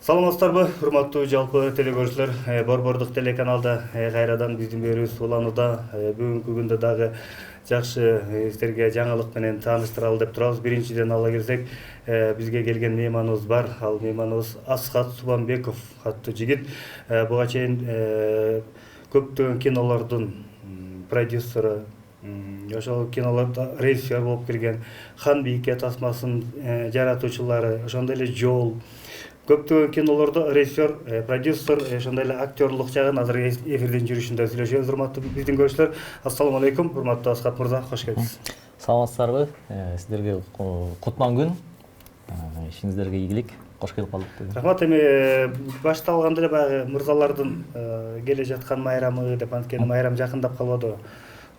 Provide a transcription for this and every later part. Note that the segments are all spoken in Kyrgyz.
Саламатсыздарбы, урматтуу жалпы телекөрүүчүлөр. Борбордук телеканалда кайрадан биздин берүүбүз уланууда. Бүгүнкү күндө дагы жакшы сиздерге жаңылык менен тааныштыралы деп турабыз. Биринчиден ала келсек, бизге келген мейманыбыз бар. Ал мейманыбыз Асхат Субанбеков аттуу жигит. Буга чейин көптөгөн кинолордун продюсеры, ошол кинолордо режиссер болуп келген, Хан Бийке тасмасынын жаратуучулары, ошондой эле Жол, көптөгөн кинолордо режиссер, продюсер, ошондой эле актерлук жагын азыр эфирдин жүрүшүндө сүйлөшөбүз. Урматтуу биздин көрүүчүлөр, ассалому алейкум. Урматтуу Асхат мырза, кош келипсиз. Саламатсыздарбы? Сиздерге кутман күн. Ишиңиздерге ийгилик. Кош келип калдык. Рахмат. Эми башталганда эле баягы мырзалардын келе жаткан майрамы деп, анткени майрам жакындап калбадыбы?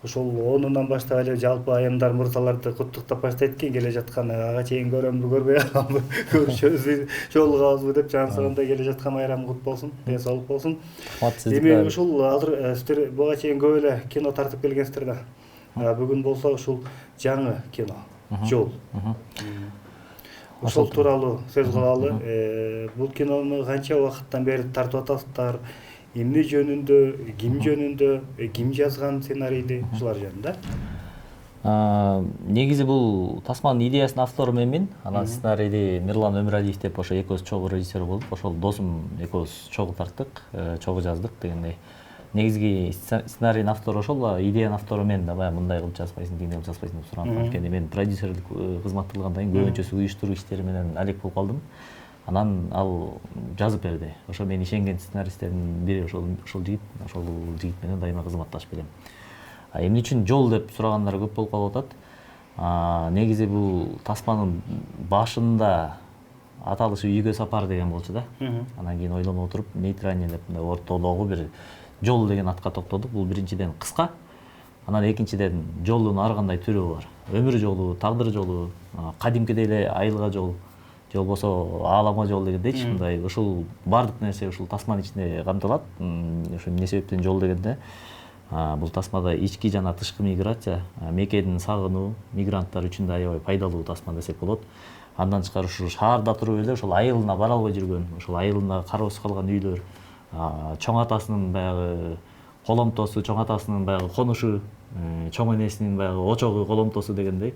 Ошол онунан баштап эле жалпы айымдар мырзаларды куттуктап баштайт экен, келе жаткан ага чейин көрөмбү, көрбөй каламбы, көрүшөбүзбү, жолугабызбы деп жансырандай келе жаткан майрам кут болсун, ден соолук болсун. Рахмат сизге. Эми ушул азыр сиздер буга чейин көп эле кино тартып келгенсиздер да. Бүгүн болсо ушул жаңы кино Жол. Ошол тууралуу сөз кылалы. Бул кинону канча убакыттан бери тартып атасыздар? Эмне жөнүндө, ким жөнүндө, ким жазган сценарийди, ушулар жөнүндө? Негизи бул тасманын идеясынын автору менмин. Анан сценарийди Мирлан Өмүралиев деп ошо экөөбүз чогуу режиссер болуп, ошол досум экөөбүз чогуу тарттык, чогуу жаздык дегендей. Негизги сценарийдин автору ошол, идеянын автору мен да. Баягы мындай кылып жазбайсың, тигиндей кылып жазбайсың деп сураган. Анткени мен продюсерлик кызматты кылгандан кийин көбүнчөсү уюштуруу иштери менен алек болуп калдым. Анан ал жазып берди. Ошо мен ишенген сценаристтердин бири ошол жигит, ошол жигит менен дайыма кызматташып келем. Эмне үчүн Жол деп сурагандар көп болуп калып атат. Негизи бул тасманын башында аталышы үйгө сапар деген болчу да. Анан кийин ойлоно отуруп, нейтральный деп мындай ортодогу бир Жол деген атка токтодук. Бул биринчиден кыска, анан экинчиден жолдун ар кандай түрү бар. Өмүр жолу, тагдыр жолу, кадимкидей эле айылга жол, же болбосо ааламга жол дегендейчи, мындай ушул баардык нерсе ушул тасманын ичинде камтылат. Ошо эмне себептен жол дегенде, бул тасмада ички жана тышкы миграция, мекенин сагынуу мигранттар үчүн да аябай пайдалуу тасма десек болот. Андан тышкары ушул шаарда туруп эле ошол айылына бара албай жүргөн, ошол айылында кароосуз калган үйлөр, чоң атасынын баягы коломтосу, чоң атасынын баягы конушу, чоң энесинин баягы очогу, коломтосу дегендей,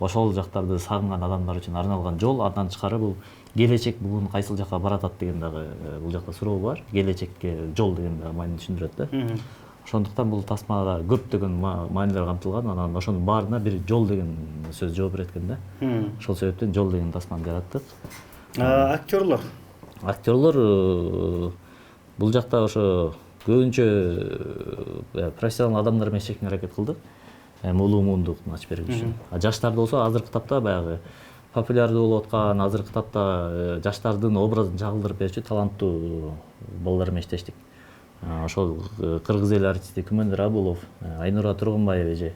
ошол жактарды сагынган адамдар үчүн арналган жол. Андан тышкары бул келечек бугун кайсыл жакка баратат деген дагы бул жакта суроо бар. Келечекке жол деген дагы маанини түшүндүрөт да. Ошондуктан бул тасмада көптөгөн маанилер камтылган. Анан ошонун баарына бир жол деген сөз жооп берет экен да. Ошол себептен Жол деген тасманы жараттык. Актерлор бул жакта ошо көбүнчө профессионал адамдар менен чечкенге аракет кылдык. Улуу муундуктун ачып берүү үчүн. Жаштарды болсо азыркы тапта баягы популярдуу болуп аткан, азыркы тапта жаштардын образын чагылдырып берүүчү таланттуу балдар менен иштештик. Ошол кыргыз эли артисти Күмөндөр Абулов, Айнура Тургунбаева же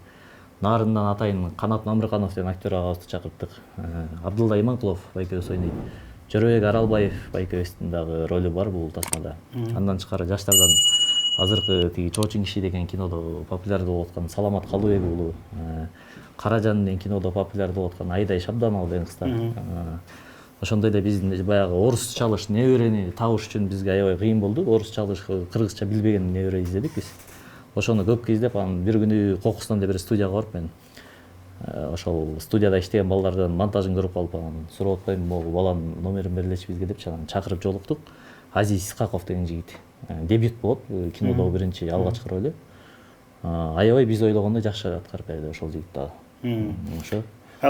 Нарындан атайын Канат Мамырканов деген актер агабызды чакырттык. Абдулла Иманкулов байкебиз ойнойт. Жөрөбек Аралбаев байкебиздин дагы ролу бар бул тасмада. Андан тышкары жаштардан азыркы тиги Чоочун киши деген кинодо популярдуу болуп аткан Саламат Калыбек уулу, Каражан деген кинодо популярдуу болуп аткан Айдай Шабданова деген кыздар. Ошондой эле биздин баягы орус чалыш неберени табыш үчүн бизге аябай кыйын болду. Орус чалыш, кыргызча билбеген небере издедик биз. Ошону көпкө издеп, анан бир күнү Кокустан деп бир студияга барып мен ошол студияда иштеген балдардан монтажын көрүп калып, анан сурап атпаймынбы, могу баланын номерин бергилечи бизге депчи, анан чакырып жолуктук. Азиз Исхаков деген жигит. Дебют болот кинодогу биринчи алгачкы ролу. Аябай биз ойлогондой жакшы аткарып берди ошол жигит дагы. Ошо.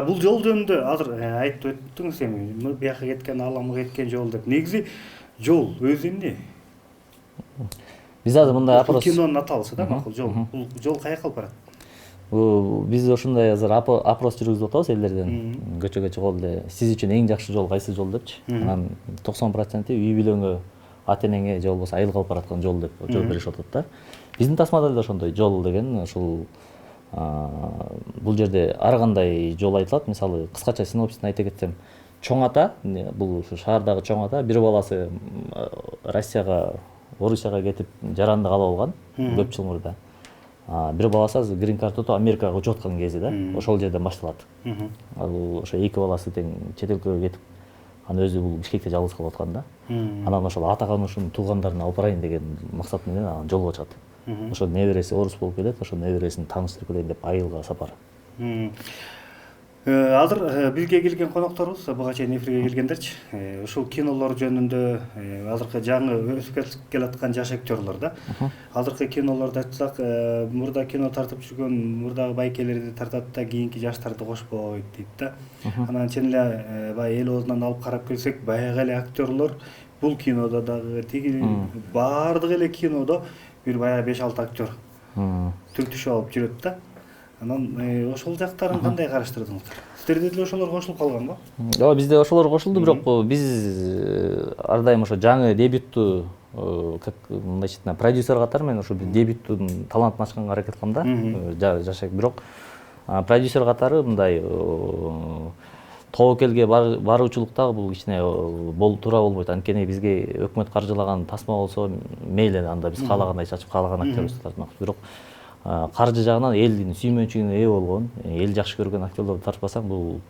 Бул жол жөнүндө азыр айтып өттүңүз эми, бияка кеткен, ааламга кеткен жол деп. Негизи жол өзү эмне? Биз азыр мындай опрос. Кинонун аталышы да, макул жол. Бул жол каяка алып барат? Биз ошондой азыр опрос жүргүзүп атабыз элдерден. Көчөгө чыгып эле сиз үчүн эң жакшы жол кайсы жол депчи. Анан 90% үй бүлөңө, ата энеңе же болбосо айылга алып бараткан жол деп жооп беришип атат да. Биздин тасмада эле ошондой жол деген ушул бул жерде ар кандай жол айтылат. Мисалы, кыскача синопсисин айта кетсем, чоң ата, бул ушу шаардагы чоң ата, бир баласы Россияга, Орусияга кетип жарандык алып алган көп жыл мурда. Бир баласы азыр грин карт утуп Америкага учуп аткан кези да. Ошол жерден башталат. Ал ошо эки баласы тең чет өлкөгө кетип Анан өзү бул Бишкекте жалгыз калып аткан да. Анан ошол атаган ушунун туугандарына алып барайын деген максат менен анан жолго чыгат. Ошо небереси орус болуп келет, ошо небересин тааныштырып келейин деп айылга сапар. Азыр бизге келген конокторубуз, буга чейин эфирге келгендерчи, ушул кинолор жөнүндө азыркы жаңы өсүп келаткан жаш актерлор да. Азыркы кинолорду айтсак, мурда кино тартып жүргөн мурдагы байкелерди тартат да, кийинки жаштарды кошпойт дейт да. Анан чын эле баягы эл оозунан алып карап келсек, баягы эле актерлор бул кинодо дагы тиги баардык эле кинодо бир баягы 5-6 актер түртүшүп алып жүрөт да. Анан ошол жактарын кандай караштырдыңыздар? Сиздерде деле ошолор кошулуп калганбы? Ооба, бизде ошолор кошулду, бирок биз ар дайым ошо жаңы дебютту как мындайча айтканда продюсер катары мен ошо дебюттун талантын ачканга аракет кылам да. Жашак, бирок продюсер катары мындай тобокелге баруучулукта бул кичине туура болбойт. Анткени бизге өкмөт каржылаган тасма болсо мейли, анда биз каалагандай чачып каалаган актерибизди тартмакчы. Бирок каржы жагынан элдин сүймөнчүгүнө ээ болгон, эл жакшы көргөн актерлорду тартпасаң, бул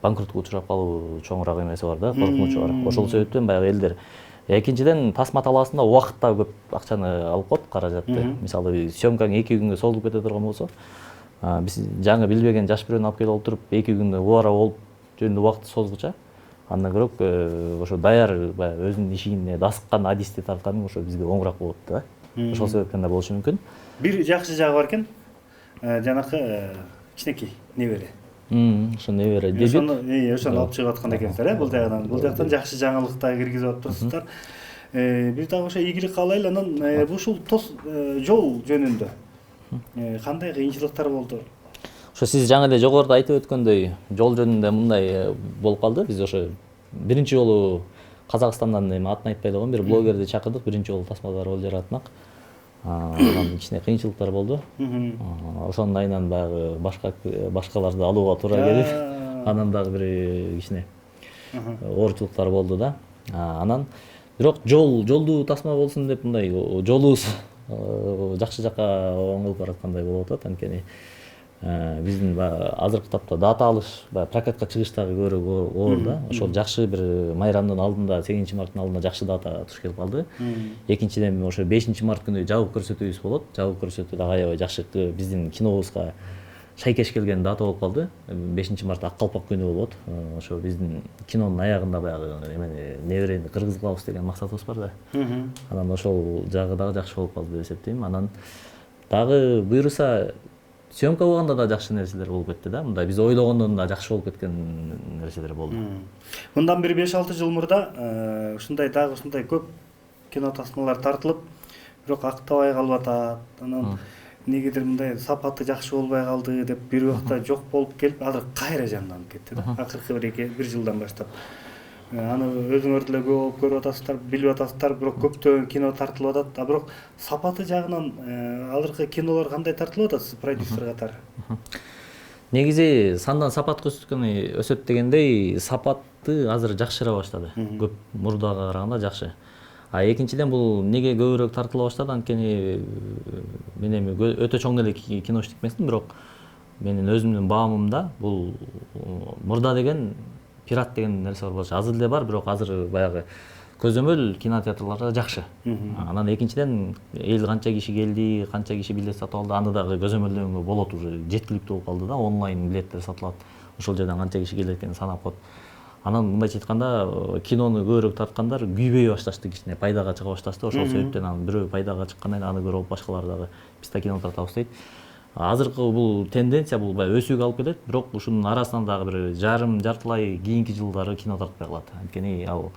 банкротко учурап калуу чоңураак эмеси бар да, коркунучу бар. Ошол себептен баягы элдер экинчиден тасма талаасында убакыт да көп акчаны алып коет, каражатты. Мисалы съемкаң 2 күнгө созулуп кете турган болсо, биз жаңы билбеген жаш бирөөнү алып келип олтуруп 2 күндө убара болуп жөнүндө убакытты созгуча, андан көрөк ошо даяр баягы өзүнүн ишине дасыккан адисти тартканың ошо бизге оңураак болот да. Ошол себептен да болушу мүмкүн. Бир жакшы жагы бар экен, жанакы кичинекей небере. Ошо небере дебют. Ошону алып чыгып аткан экенсиздер, бул жактан жакшы жаңылык да киргизип атыптырсыздар. Бир дагы ошо ийгилик каалайлы. Анан ушул жол жөнүндө кандай кыйынчылыктар болду? Ошо сиз жаңы эле жогоруда айтып өткөндөй, жол жөнүндө мындай болуп калды. Биз ошо биринчи жолу Казакстандан атын айтпай койгон бир блогерди чакырдык, биринчи жолу тасмада роль жаратмак. Анан кичине кыйынчылыктар болду. Ошонун айынан баягы башкаларды алууга туура келип, анан дагы бир кичине оорчулуктар болду да. Анан бирок жолдуу тасма болсун деп мындай жолубуз жакшы жакка оңолуп бараткандай болуп атат. Анткени биздин азыркы тапта дата алыш, прокатка чыгыш дагы көбүрөөк оор да. Ошол жакшы бир майрамдын алдында, 8-марттын алдында жакшы дата туш келип калды. Экинчиден ошо 5-март күнү жабык көрсөтүүбүз болот. Жабык көрсөтүү дагы аябай жакшы биздин кинобузга шайкеш келген дата болуп калды. 5-март ак калпак күнү болот. Ошо биздин кинонун аягында баягы неберени кыргызып калабыз деген максатыбыз бар да. Анан ошол жагы дагы жакшы болуп калды деп эсептейм. Анан дагы буйруса съемка болгондо да жакшы нерселер болуп кетти да. Мындай биз ойлогондон да жакшы болуп кеткен нерселер болду. Мындан бир 5-6 жыл мурда ушундай көп кино тасмалар тартылып, бирок актабай калып атат. Анан негедир мындай сапаты жакшы болбой калды деп бир убакта жок болуп келип, азыр кайра жанданып кетти да. Акыркы бир жылдан баштап. Аны өзүңөр деле көп көрүп атасыздар, билип атасыздар, бирок көптөгөн кино тартылып атат. Бирок сапаты жагынан азыркы кинолор кандай тартылып атат, продюсер катары? Негизи сандан сапат өсөт дегендей, сапатты азыр жакшыра баштады. Көп мурдага караганда жакшы. Экинчиден бул неге көбүрөөк тартыла баштады? Анткени мен эми өтө чоң эле киночник эмесмин, бирок менин өзүмдүн баамымда бул мурда деген пират деген нерсе бар болчу. Азыр деле бар, бирок азыр баягы көзөмөл кинотеатрларда жакшы. Анан экинчиден эл канча киши келди, канча киши билет сатып алды, аны дагы көзөмөлдөгөнгө болот, уже жеткиликтүү болуп калды да, онлайн билеттер сатылат. Ошол жерден канча киши келет экенин санап коет. Анан мындайча айтканда, кинону көбүрөөк тарткандар күйбөй башташты, кичине пайдага чыга башташты. Ошол себептен анан бирөө пайдага чыккандан кийин аны көрүп алып башкалар дагы биз да кино тартабыз дейт. Азыркы бул тенденция бул баягы өсүүгө алып келет, бирок ушунун арасынан дагы бир жартылай кийинки жылдары кино тартпай калат. Анткени ал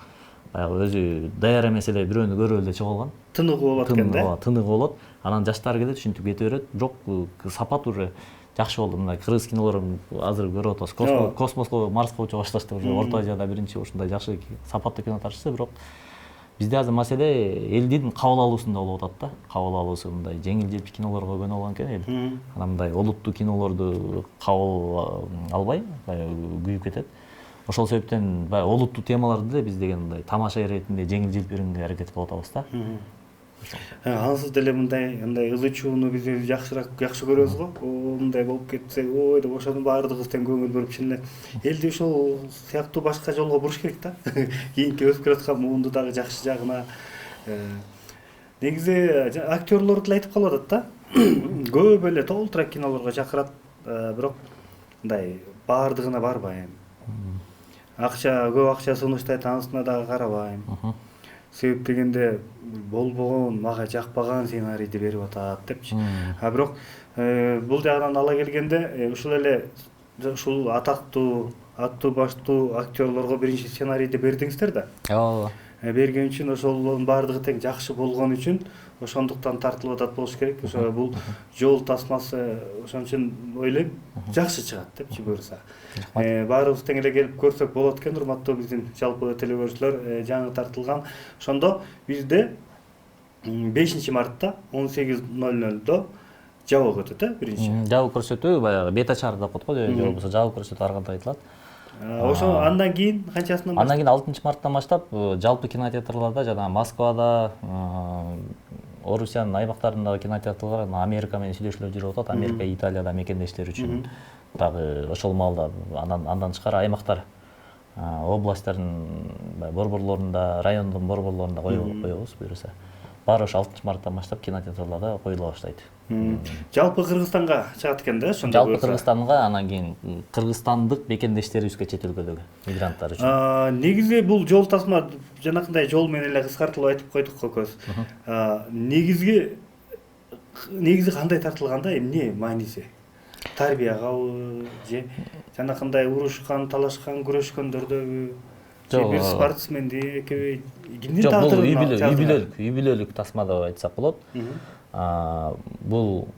баягы өзү даяр эмес эле бирөөнү көрүп эле чыга алган. Тыныгы болот экен да. Тыныгы болот. Анан жаштар келет, ушинтип кете берет, бирок сапат уже жакшы болду. Мына кыргыз кинолорун азыр көрүп атабыз. Космоско, Марска уча башташты, уже Орто Азияда биринчи ушундай жакшы сапаттуу кино тартышты, бирок бизде азыр маселе элдин кабыл алуусунда болуп атат да. Кабыл алуусу мындай жеңил-желпи кинолорго көнүп алган экен эл. Анан мындай олуттуу кинолорду кабыл албай, күйүп кетет. Ошол себептен баягы олуттуу темаларды деле биз деген мындай тамаша иретинде жеңил-желпи берүүгө аракет кылып атабыз да. Ансыз деле мындай ызы чууну биз жакшы көрөбүз го. Мындай болуп кетсе, ой деп ошонун баардыгыбыздан көңүл буруп чын эле элди ошол сыяктуу башка жолго буруш керек да. Кийинки өсүп келаткан муунду дагы жакшы жагына. Негизи актерлор деле айтып калып атат да. Көп эле толтура кинолорго чакырат, бирок мындай баардыгына барбайм. Көп акча сунуштайт, анысына дагы карабайм. Себеп дегенде болбогон, мага жакпаган сценарийди берип атат депчи. Бирок бул жагынан ала келгенде ушул эле ушул аттуу баштуу актерлорго биринчи сценарийди бердиңиздер да. Ооба. Берген үчүн ошолордун баардыгы тең жакшы болгон үчүн ошондуктан тартылып атат болуш керек. Ошо бул жол тасмасы ошон үчүн ойлойм жакшы чыгат депчи буюрса. Баарыбыз тең эле келип көрсөк болот экен, урматтуу биздин жалпы телекөрүүчүлөр. Жаңы тартылган. Ошондо бизде 5 мартта 18:00 жабык өтөт, биринчи. Жабык көрсөтүү баягы бета чар деп коет го, же болбосо жабык көрсөтүү ар кандай айтылат. Ошо андан кийин канчасынан Андан кийин 6 марттан баштап жалпы кинотеатрларда жана Москвада, Орусиянын аймактарындагы кинотеатрлар Америка менен сүйлөшүүлөр жүрүп атат. Америка, Италияда мекендештер үчүн дагы ошол маалда андан тышкары аймактар, областтардын борборлорунда, райондун борборлорунда коебуз буюрса. Баары ошо 6 марттан баштап кинотеатрларда коюла баштайт. Жалпы Кыргызстанга чыгат экен да, ошондо. Жалпы Кыргызстанга, анан кийин кыргызстандык мекендештерибизге чет өлкөдөгү мигранттар үчүн. Негизи бул жол тасма жанакындай жол менен эле кыскартылып айтып койдук го көз. Негизи кандай тартылган да, эмне мааниси? Тарбиягабы же жанакындай урушкан, талашкан, күрөшкөндөрдөгү? Бир спортсменди, кимдин тагдыры? Үй-бүлөлүк тасма деп айтсак болот. Бул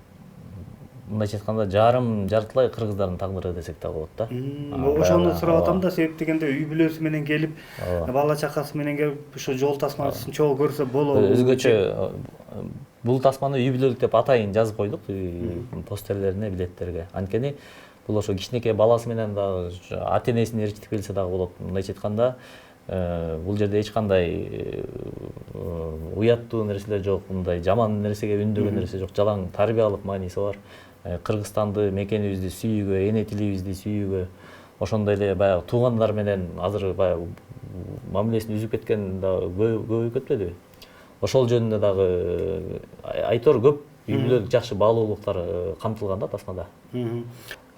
мындайча айтканда жартылай кыргыздардын тагдыры десек да болот да. Ошону сурап атам да, себеп дегенде үй бүлөсү менен келип, бала чакасы менен келип ушу жол тасмасын чогуу көрсө болобу? Өзгөчө бул тасманы үй бүлөлүк деп атайын жазып койдук постерлерине, билеттерге. Анткени бул ошо кичинекей баласы менен дагы ата энесин ээрчитип келсе дагы болот. Мындайча айтканда, бул жерде эч кандай уяттуу нерселер жок, мындай жаман нерсеге үндөгөн нерсе жок, жалаң тарбиялык мааниси бар. Кыргызстанды, мекенибизди сүйүүгө, эне тилибизди сүйүүгө, ошондой эле баягы туугандар менен азыр баягы мамилесин үзүп кеткен да көбөйүп кетпедиби? Ошол жөнүндө дагы айтор көп үй бүлөлүк жакшы баалуулуктар камтылган да тасмада.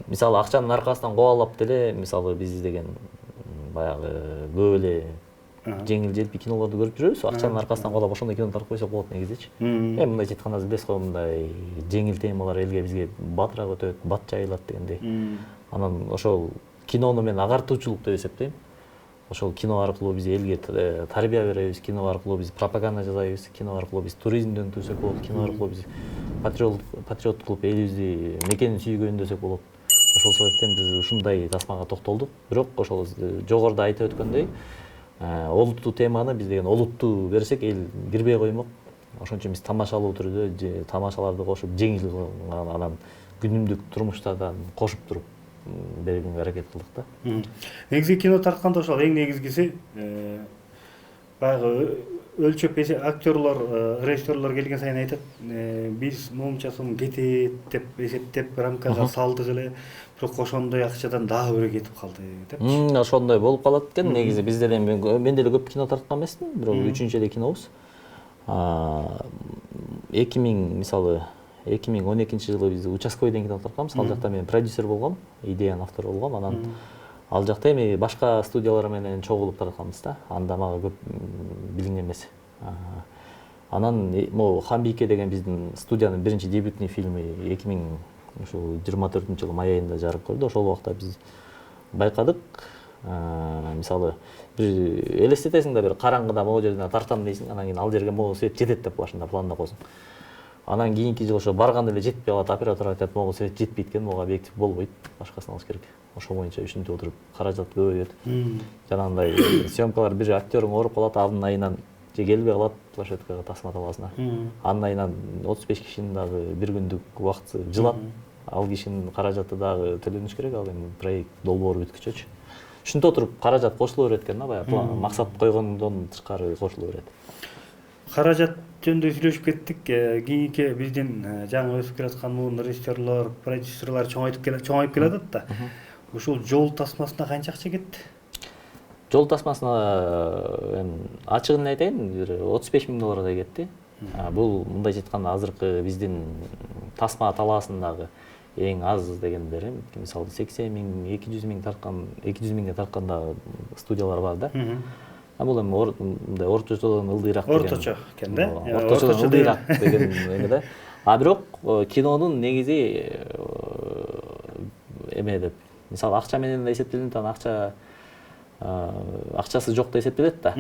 Мисалы акчанын аркасынан кубалап деле, мисалы биз деген баягы көп эле жеңил желпи кинолорду көрүп жүрөбүз. Акчанын аркасынан кубалап ошондой кино тартып койсок болот негизичи. Мындайча айтканда билесиз го, мындай жеңил темалар элге бизге батыраак өтөт, бат жайылат дегендей. Анан ошол кинону мен агартуучулук деп эсептейм. Ошол кино аркылуу биз элге тарбия беребиз, кино аркылуу биз пропаганда жасайбыз, кино аркылуу биз туризмди өнтүрсөк болот, кино аркылуу биз патриоттук кылып элибизди, мекенин сүйүүгө үндөсөк болот. Ошол себептен биз ушундай тасмага токтолдук. Бирок ошол жогоруда айтып өткөндөй, олуттуу теманы биз деген олуттуу берсек эл кирбей коймок. Ошон үчүн биз тамашалуу түрдө тамашаларды кошуп, жеңил анан күнүмдүк турмуштардан кошуп туруп бергенге аракет кылдык да. Негизи кино тартканда ошол эң негизгиси баягы өлчөп актерлор, режиссерлор келген сайын айтат, биз момунча сом кетет деп эсептеп рамкага салдык эле, бирок ошондой акчадан дагы бирөө кетип калды депчи. Ошондой болуп калат экен. Негизи бизде деле мен деле көп кино тарткан эмесмин, бирок 3-чү эле кинобуз. 2012 жылы биз участковый деген кино тартканбыз. Ал жакта мен продюсер болгом, идеянын автору болгом. Анан ал жакта эми башка студиялар менен чогулуп тартканбыз да. Анда мага көп билиң эмес. Анан могу Хамбике деген биздин студиянын биринчи дебютный фильми 2024 жылы май айында жарык көрдү. Ошол убакта биз байкадык. Мисалы бир элестетесиң да, бир караңгыда могу жерден тартам дейсиң, анан кийин ал жерге могу свет жетет деп башында планда койсуң. Анан кийинки жыл ошо барганда эле жетпей калат, оператор айтат, могу свет жетпейт экен, могу объектив болбойт, башкасын алыш керек. Ошол боюнча үшүнтүп отуруп каражат көбөйөт. Жанагындай съемкалар бир актёрүң ооруп калат, анын айынан же келбей калат площадкага, тасма талаасына. Анын айынан 35 кишинин дагы бир күндүк убакыты жылат. Ал кишинин каражаты дагы төлөнүш керек, ал эми проект долбоору бүткүчөчү. Ушинтип отуруп каражат кошуло берет экен да, баягы максат койгондон тышкары кошуло берет. Каражат жөнүндө сүйлөшүп кеттик. Кийинки биздин жаңы өсүп келаткан муун режиссерлор, продюсерлор чоңоюп келатат да. Ушул жол тасмасына канча акча кетти? Жол тасмасына ачыгын айтайын, бир 35 000 доллардай кетти. Бул мындайча айтканда азыркы биздин тасма талаасындагы эң аз дегендери, мисалы 80 000, 200 000 тарткан, 200 000ге тарткан да студиялар бар да. Бул эми мындай орточодон ылдыйраак деген. Орточо экен да? Орточодон ылдыйраак деген эме да. Бирок кинонун негизи эме деп, мисалы акча менен да эсептелинет, анан акчасы жок да эсептелет да.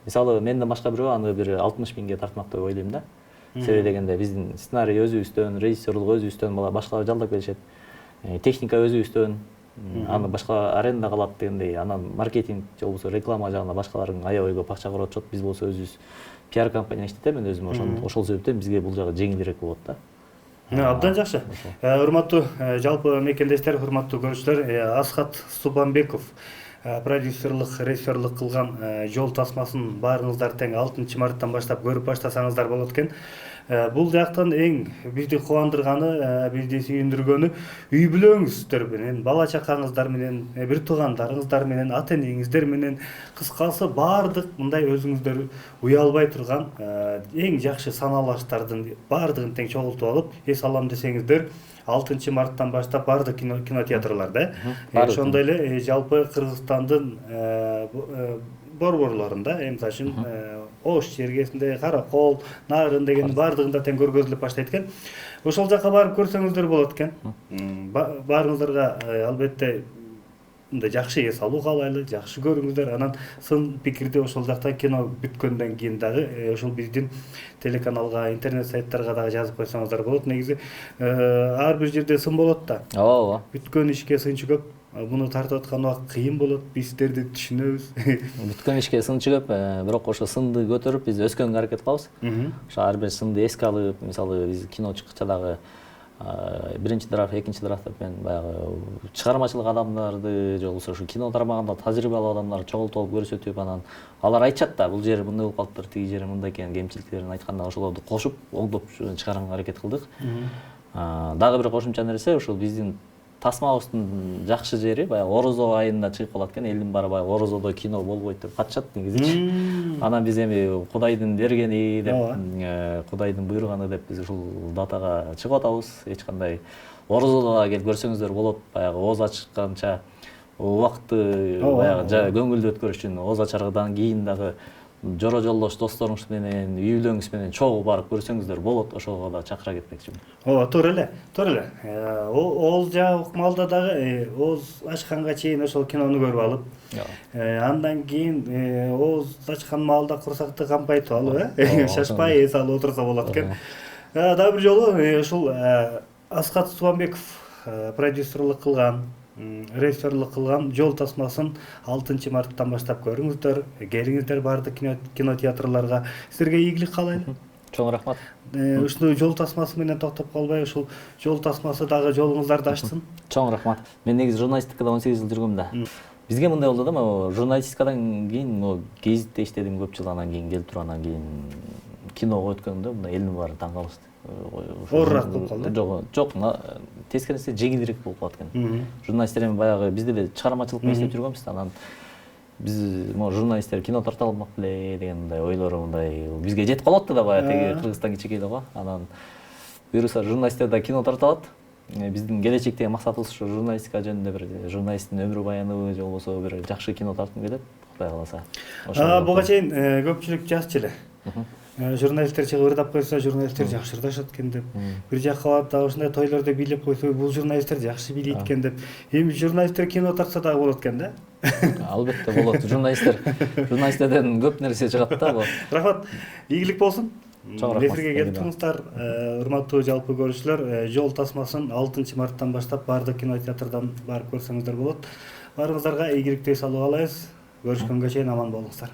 Мисалы менден башка бирөө аны бир 60 000ге тартмак деп ойлойм да. Себеби дегенде биздин сценарий өзүбүздөн, режиссерлук өзүбүздөн, башкалар жалдап келишет. Техника өзүбүздөн, аны башка аренда калат дегендей, анан маркетинг же болбосо реклама жагына башкалардын аябай көп акча коротушат. Биз болсо өзүбүз пиар компания иштетем, мен өзүм ошол себептен бизге бул жагы жеңилирээк болот да. Абдан жакшы. Урматтуу жалпы мекендештер, урматтуу көрүүчүлөр, Асхат Субанбеков продюсерлык, режиссерлык кылган жол тасмасын баарыңыздар тең 6 марттан баштап көрүп баштасаңыздар болот экен. Бул жактан эң бизди кубандырганы, бизди сүйүндүргөнү үй бүлөңүздөр менен, бала чакаңыздар менен, бир туугандарыңыздар менен, ата энеңиздер менен, кыскасы баардык мындай өзүңүздөр уялбай турган эң жакшы саналаштардын баардыгын тең чогултуп алып, эс алам десеңиздер 6 марттан баштап баардык кинотеатрларда, ошондой эле жалпы Кыргызстандын борборлорунда, мисалы үчүн Ош жергесинде, Каракол, Нарын деген баардыгында тең көргөзүлүп баштайт экен. Ошол жака барып көрсөңүздөр болот экен. Баарыңыздарга албетте мындай жакшы эс алуу каалайлы, жакшы көрүңүздөр. Анан сын пикирди ошол жакта кино бүткөндөн кийин дагы ошол биздин телеканалга, интернет сайттарга дагы жазып койсоңуздар болот. Негизи ар бир жерде сын болот да. Ооба. Бүткөн ишке сынчы көп. Буну тартып аткан убакыт кыйын болот. Биздерди түшүнөбүз. Бүткөн ишке сынчы көп, бирок ошо сынды көтөрүп биз өскөнгө аракет кылабыз. Ошо ар бир сынды эске алып, мисалы биз кино чыккыча дагы биринчи драфт, экинчи драфт деп мен баягы чыгармачылык адамдарды же болбосо ушу кино тармагында тажрыйбалуу адамдарды чогултуп алып көрсөтүп, анан алар айтышат да, бул жери мындай болуп калыптыр, тиги жери мындай экен, кемчиликтерин айтканда ошолорду кошуп, оңдоп чыгарганга аракет кылдык. Дагы бир кошумча нерсе, ушул биздин тасмабыздын жакшы жери баягы орозо айында чыгып калат экен, элдин баары баягы орозодо кино болбойт деп катышат негизичи. Анан биз эми Кудайдын бергени деп, Кудайдын буйруганы деп биз ушул датага чыгып атабыз. Эч кандай орозодо келип көрсөңүздөр болот, баягы ооз ачканча убакытты баягы көңүлдүү өткөрүш үчүн ооз ачардан кийин дагы жоро жолдош досторуңуз менен, үй бүлөңүз менен чогуу барып көрсөңүздөр болот, ошого да чакыра кетмекчимин. Ооба, туура эле, туура эле. Ооз жаап маалда дагы ооз ачканга чейин ошол кинону көрүп алып, андан кийин ооз ачкан маалда курсакты кампайтып алып, шашпай эс алып отурса болот экен. Дагы бир жолу ушул Асхат Субанбеков продюсерлык кылган, режиссерлык кылган жол тасмасын 6 марттан баштап көрүңүздөр, келиңиздер баардык кинотеатрларга. Силерге ийгилик каалайлы. Чоң рахмат. Ушул жол тасмасы менен токтоп калбай, ушул жол тасмасы дагы жолуңуздарды ачсын. Чоң рахмат. Мен негизи журналистикада 18 жыл жүргөм да. Бизге мындай болду да, могу журналистикадан кийин могу гезитте иштедим көп жыл, анан кийин келип туруп, анан кийин киного өткөндө мындай элдин баары таң калышты. Оорураак болуп калды. Жок, тескерисинче жеңилирээк болуп калат экен. Журналисттер эми баягы бизде эле чыгармачылык менен иштеп жүргөнбүз да, анан биз могу журналисттер кино тарта алмак беле деген мындай ойлору мындай бизге жетип калат да, баягы теги Кыргызстан кичинекей эле го. Анан буюрса журналисттер да кино тарта алат. Биздин келечектеги максатыбыз ушу журналистика жөнүндө бир журналисттин өмүр баяны же болбосо бир жакшы кино тарткым келет, Кудай кааласа. Буга чейин көпчүлүк жазчу эле. Журналисттер чыгып ырдап койсо, журналисттер жакшы ырдашат экен деп. Бир жакка барып дагы ушундай тойлордо бийлеп койсо, бул журналисттер жакшы бийлейт экен деп. Эми журналисттер кино тартса дагы болот экен да? Албетте болот. Журналисттерден көп нерсе чыгат да. Рахмат. Ийгилик болсун. Эфирге келип туруңуздар. Урматтуу жалпы көрүүчүлөр, жол тасмасын 6 марттан баштап баардык кинотеатрдан барып көрсөңүздөр болот. Баарыңыздарга ийгиликтүү эс алуу каалайбыз. Көрүшкөнгө чейин аман болуңуздар.